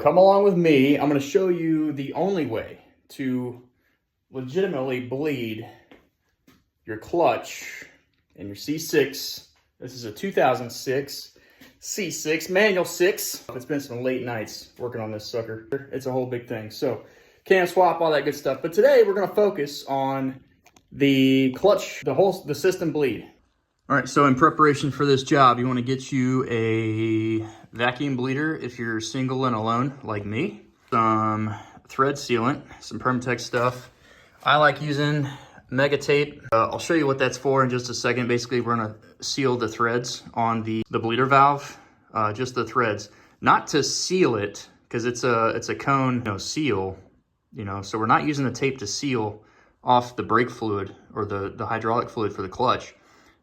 Come along with me. I'm going to show you the only way to legitimately bleed your clutch and your C6. This is a 2006 C6 manual 6. It's been some late nights working on this sucker. It's a whole big thing. So cam swap, all that good stuff. But today we're going to focus on the clutch, the system bleed. All right, so in preparation for this job, you want to get you a vacuum bleeder if you're single and alone like me. Some thread sealant, some Permatex stuff. I like using Mega Tape. I'll show you what that's for in just a second. Basically, we're gonna seal the threads on the bleeder valve, just the threads. Not to seal it, because it's a cone seal, so we're not using the tape to seal off the brake fluid or the hydraulic fluid for the clutch.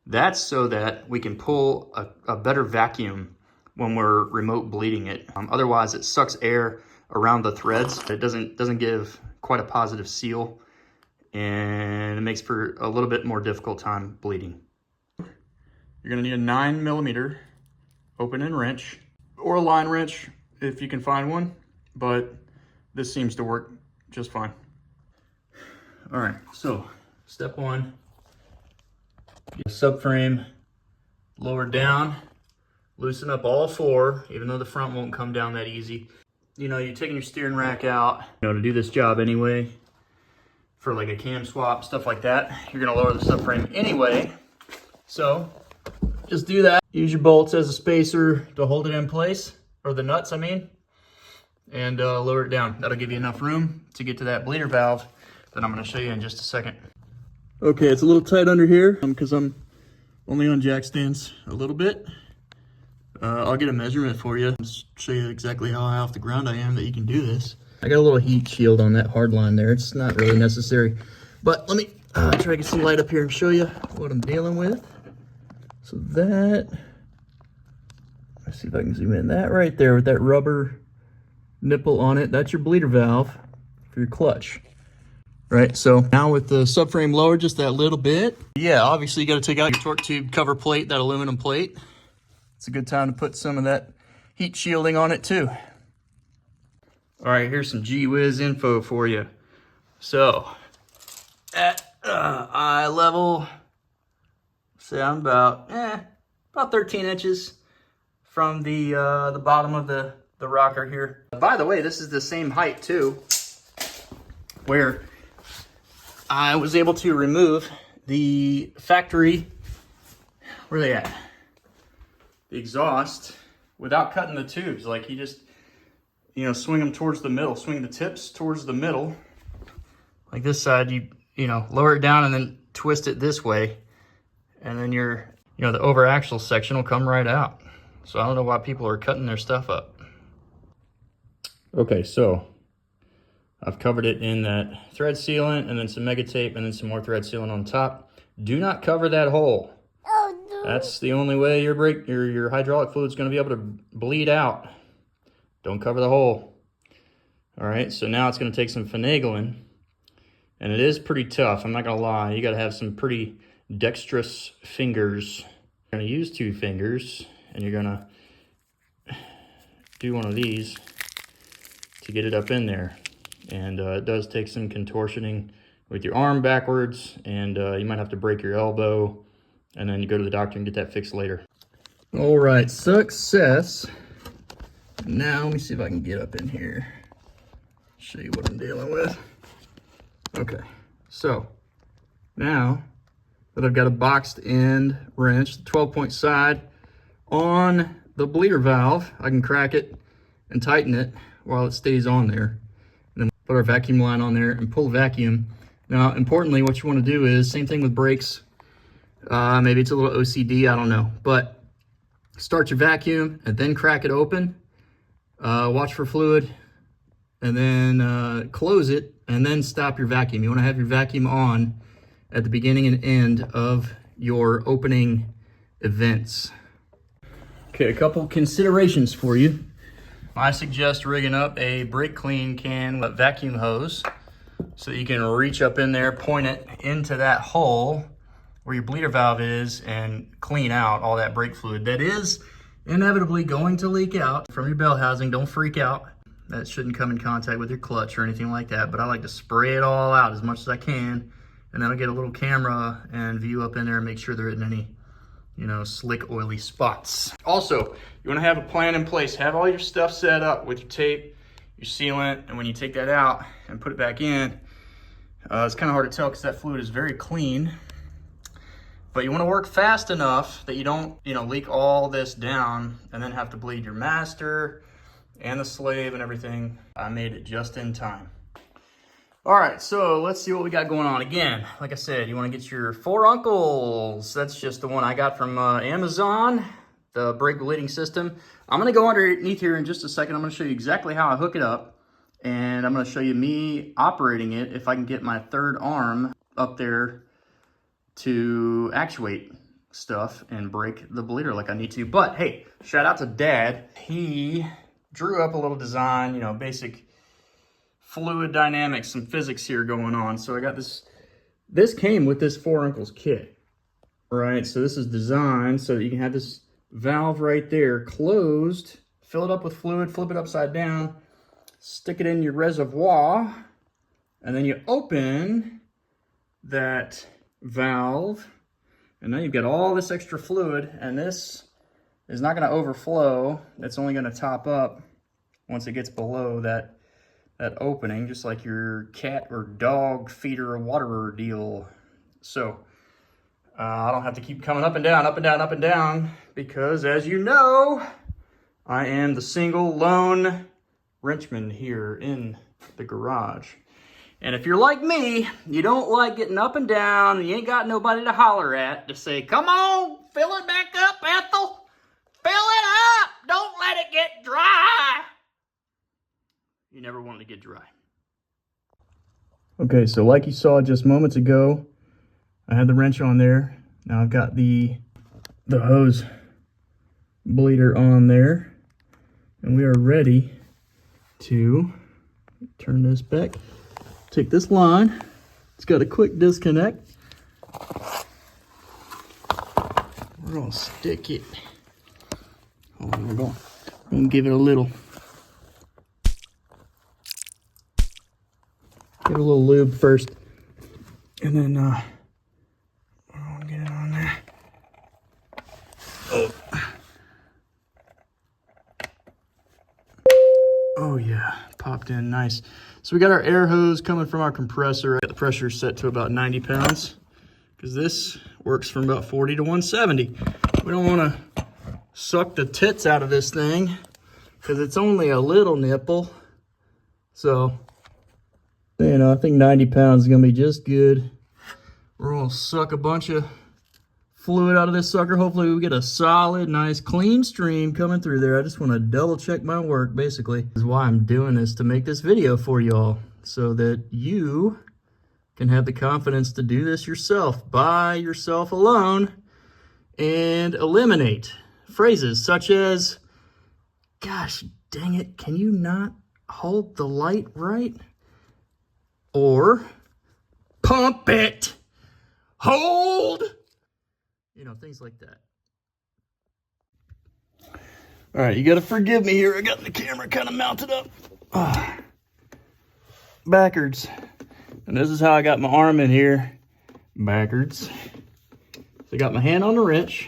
That's so that we can pull a better vacuum when we're remote bleeding it. Otherwise, it sucks air around the threads. It doesn't give quite a positive seal, and it makes for a little bit more difficult time bleeding. You're gonna need a 9mm open end wrench or a line wrench if you can find one, but this seems to work just fine. All right, so step one. Get a subframe lowered down, loosen up all four, even though the front won't come down that easy. You're taking your steering rack out, to do this job anyway, for like a cam swap, stuff like that. You're gonna lower the subframe anyway. So just do that. Use your bolts as a spacer to hold it in place, or the nuts, I mean, and lower it down. That'll give you enough room to get to that bleeder valve that I'm gonna show you in just a second. Okay, it's a little tight under here because I'm only on jack stands a little bit. I'll get a measurement for you. Just show you exactly how high off the ground I am that you can do this. I got a little heat shield on that hard line there. It's not really necessary, but let me try to get some light up here and show you what I'm dealing with. So let's see if I can zoom in. That right there with that rubber nipple on it, that's your bleeder valve for your clutch. Right, so now with the subframe lowered just that little bit, yeah, obviously you got to take out your torque tube cover plate, that aluminum plate. It's a good time to put some of that heat shielding on it too. All right, here's some gee whiz info for you. So at eye level, say I'm about 13 inches from the bottom of the rocker here. By the way, this is the same height too, where I was able to remove the factory, where are they at? The exhaust without cutting the tubes. Like you just, swing them towards the middle, swing the tips towards the middle. Like this side, you lower it down and then twist it this way. And then the over axle section will come right out. So I don't know why people are cutting their stuff up. Okay, so I've covered it in that thread sealant and then some Mega Tape and then some more thread sealant on top. Do not cover that hole. Oh, no. That's the only way your hydraulic fluid is going to be able to bleed out. Don't cover the hole. All right, so now it's going to take some finagling, and it is pretty tough. I'm not going to lie. You got to have some pretty dexterous fingers. You're going to use 2 fingers, and you're going to do one of these to get it up in there. And it does take some contortioning with your arm backwards, and you might have to break your elbow, and then you go to the doctor and get that fixed later. All right, success. Now let me see if I can get up in here, show you what I'm dealing with. Okay, so now that I've got a boxed end wrench, the 12-point side on the bleeder valve, I can crack it and tighten it while it stays on there. Put our vacuum line on there and pull vacuum. Now, importantly, what you want to do is, same thing with brakes. Maybe it's a little OCD, I don't know. But start your vacuum and then crack it open. Watch for fluid. And then close it and then stop your vacuum. You want to have your vacuum on at the beginning and end of your opening events. Okay, a couple considerations for you. I suggest rigging up a brake clean can with vacuum hose so that you can reach up in there, point it into that hole where your bleeder valve is, and clean out all that brake fluid that is inevitably going to leak out from your bell housing. Don't freak out. that shouldn't come in contact with your clutch or anything like that, but I like to spray it all out as much as I can, and then I'll get a little camera and view up in there and make sure there isn't any, you know, slick, oily spots. Also, you wanna have a plan in place. Have all your stuff set up with your tape, your sealant, and when you take that out and put it back in, it's kind of hard to tell because that fluid is very clean. But you want to work fast enough that you don't, you know, leak all this down and then have to bleed your master and the slave and everything. I made it just in time. All right, so let's see what we got going on. Again, like I said, you want to get your 4 uncles. That's just the one I got from Amazon, the brake bleeding system. I'm going to go underneath here in just a second. I'm going to show you exactly how I hook it up. And I'm going to show you me operating it if I can get my 3rd arm up there to actuate stuff and break the bleeder like I need to. But hey, shout out to Dad. He drew up a little design, you know, basic fluid dynamics, some physics here going on. So I got this came with this 4 uncles kit, right? So this is designed so that you can have this valve right there closed, fill it up with fluid, flip it upside down, stick it in your reservoir, and then you open that valve, and now you've got all this extra fluid, and this is not going to overflow. It's only going to top up once it gets below that opening, just like your cat or dog feeder or waterer deal. So I don't have to keep coming up and down, up and down, up and down, because as you know, I am the single lone wrenchman here in the garage. And if you're like me, you don't like getting up and down, and you ain't got nobody to holler at to say, come on, fill it back up, Ethel. Fill it up. Don't let it get dry. You never want it to get dry. Okay, so like you saw just moments ago, I had the wrench on there. Now I've got the hose bleeder on there, and we are ready to turn this back. Take this line, it's got a quick disconnect. We're gonna stick it. Oh, we're gonna give it a little lube first, and then we're gonna get it on there. Oh yeah, popped in nice. So we got our air hose coming from our compressor. I got the pressure set to about 90 pounds because this works from about 40 to 170. We don't want to suck the tits out of this thing because it's only a little nipple. So, you know, I think 90 pounds is going to be just good. We're going to suck a bunch of fluid out of this sucker. Hopefully we get a solid, nice, clean stream coming through there. I just want to double check my work, basically. This is why I'm doing this, to make this video for y'all, so that you can have the confidence to do this yourself, by yourself alone, and eliminate phrases such as, gosh dang it, can you not hold the light right? Or, pump it, hold. You know, things like that. All right, you got to forgive me here. I got the camera kind of mounted up backwards. And this is how I got my arm in here, backwards. So I got my hand on the wrench,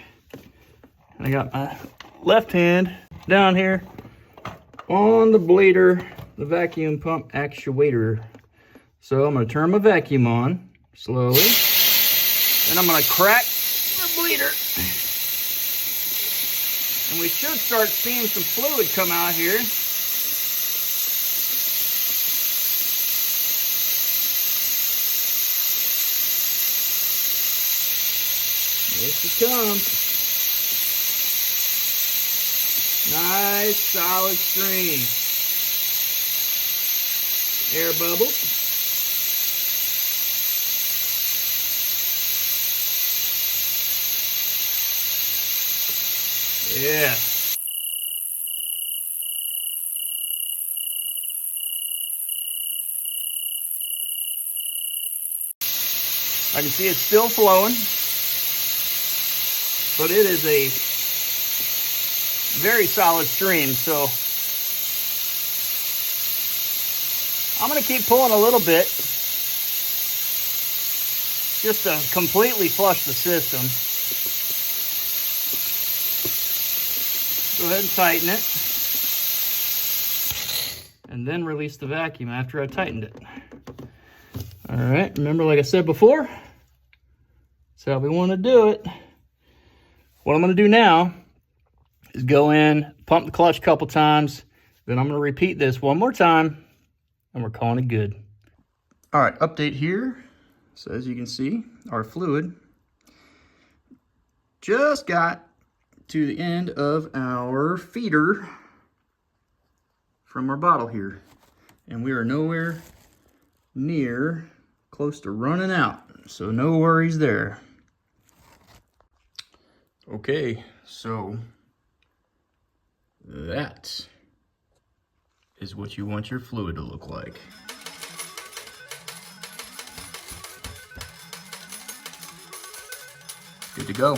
and I got my left hand down here on the bleeder, the vacuum pump actuator. So I'm going to turn my vacuum on slowly, and I'm going to crack bleeder, and we should start seeing some fluid come out here. This it comes. Nice solid stream. Air bubbles. Yeah. I can see it's still flowing, but it is a very solid stream. So I'm going to keep pulling a little bit just to completely flush the system. Go ahead and tighten it. And then release the vacuum after I tightened it. All right, remember, like I said before, that's how we want to do it. What I'm going to do now is go in, pump the clutch a couple times, then I'm going to repeat this one more time, and we're calling it good. All right, update here. So as you can see, our fluid just got to the end of our feeder from our bottle here, and we are nowhere near close to running out, so no worries there. Okay, so that is what you want your fluid to look like. Good to go.